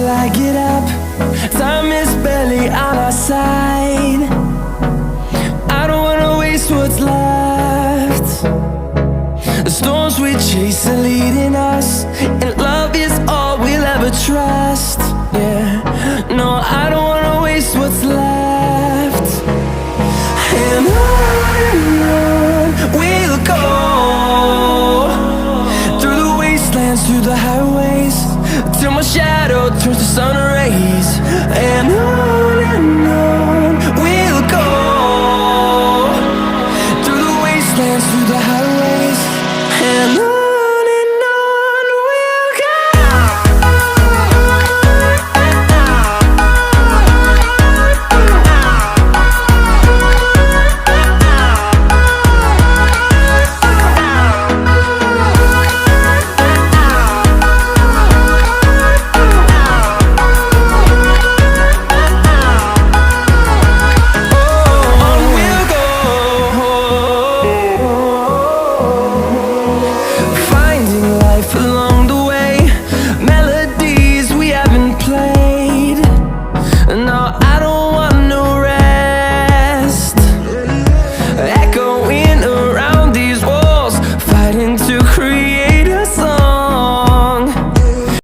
I get up. Time is barely on our side. I don't wanna waste what's left. The storms we chase are leading us, and love is all we'll ever trust. Yeah, no, I don't wanna waste what's left. And on we'll go, through the wastelands, through the highways, till my shadow turns to sun